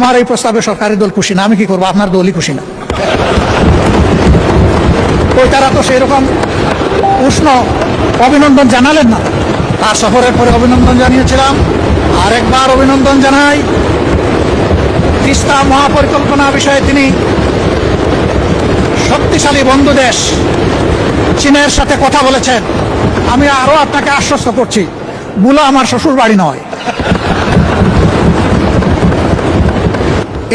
আমার এই প্রস্তাবে সরকারি দল খুশি না। আমি কি করবো? আপনার দলই খুশি না। ওই তারা তো সেই রকম উষ্ণ অভিনন্দন জানালেন না। তার সফরের পরে অভিনন্দন জানিয়েছিলাম, আরেকবার অভিনন্দন জানাই। তিস্তা মহাপরিকল্পনা বিষয়ে তিনি শক্তিশালী বন্ধু দেশ চীনের সাথে কথা বলেছেন। আমি আরো আপনাকে আশ্বস্ত করছি, বুলা আমার শ্বশুর বাড়ি নয়।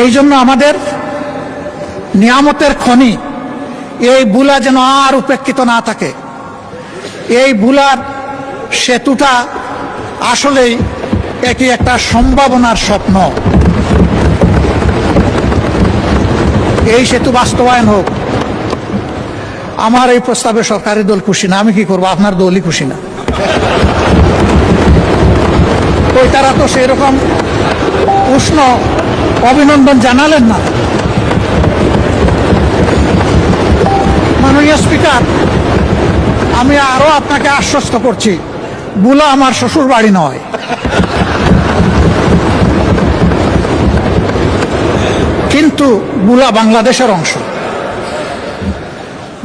এই জন্য আমাদের নিয়ামতের খনি এই বুলা যেন আর উপেক্ষিত না থাকে। এই বুলার সেতুটা আসলেই একই একটা সম্ভাবনার স্বপ্ন। এই সেতু বাস্তবায়ন হোক। আমার এই প্রস্তাবে সরকারি দল খুশি না। আমি কি করবো? আপনার দলই খুশি না। ওই তারা তো সেই রকম উষ্ণ অভিনন্দন জানালেন না। মাননীয় স্পিকার, আমি আরো আপনাকে আশ্বস্ত করছি, বুলা আমার শ্বশুর বাড়ি নয়। কিন্তু বুলা বাংলাদেশের অংশ।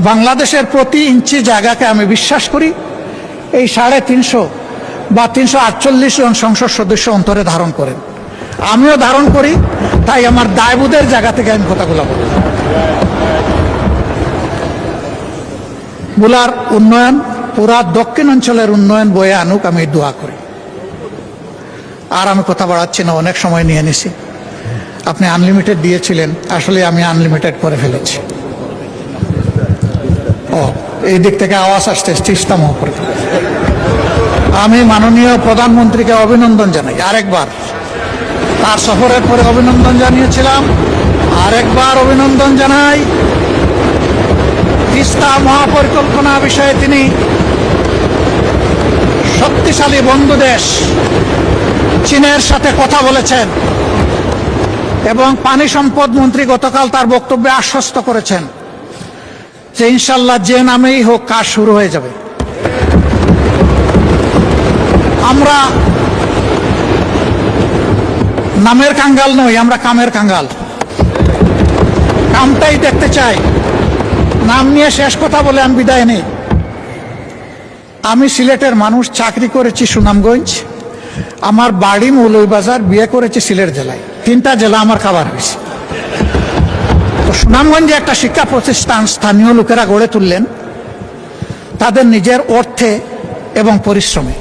বাংলাদেশের প্রতি ইঞ্চি জায়গাকে আমি বিশ্বাস করি এই 350 বা 348 জন সংসদ সদস্য অন্তরে ধারণ করেন। আমিও ধারণ করি, তাই আমার দায়বোধের জায়গা থেকে আমি কথাগুলো বলি। বুলার উন্নয়ন পুরা দক্ষিণ অঞ্চলের উন্নয়ন বয়ে আনুক, আমি দোয়া করি। আর আমি কথা বাড়াচ্ছি না, অনেক সময় নিয়ে নিছি। আপনি আনলিমিটেড দিয়েছিলেন, আসলে আমি আনলিমিটেড করে ফেলেছি। এই দিক থেকে আওয়াজ আসছে তিস্তা মহাপরিকল্পনা। আমি মাননীয় প্রধানমন্ত্রীকে অভিনন্দন জানাই আরেকবার। তার সফরের পরে অভিনন্দন জানিয়েছিলাম, আরেকবার অভিনন্দন জানাই। তিস্তা মহাপরিকল্পনা বিষয়ে তিনি শক্তিশালী বন্ধু দেশ চীনের সাথে কথা বলেছেন এবং পানি সম্পদ মন্ত্রী গতকাল তার বক্তব্যে আশ্বস্ত করেছেন যে ইনশাল্লাহ যে নামেই হোক কাজ শুরু হয়ে যাবে। আমরা নামের কাঙ্গাল নই, আমরা কামের কাঙ্গাল। কামটাই দেখতে চাই। নাম নিয়ে শেষ কথা বলে আমি বিদায় নেই। আমি সিলেটের মানুষ, চাকরি করেছি সুনামগঞ্জ, আমার বাড়ি মৌলভীবাজার, বিয়ে করেছি সিলেট জেলায়। 3টা জেলা আমার কাভার হয়েছে। তো সুনামগঞ্জে একটা শিক্ষা প্রতিষ্ঠান স্থানীয় লোকেরা গড়ে তুললেন তাদের নিজের অর্থে এবং পরিশ্রমে।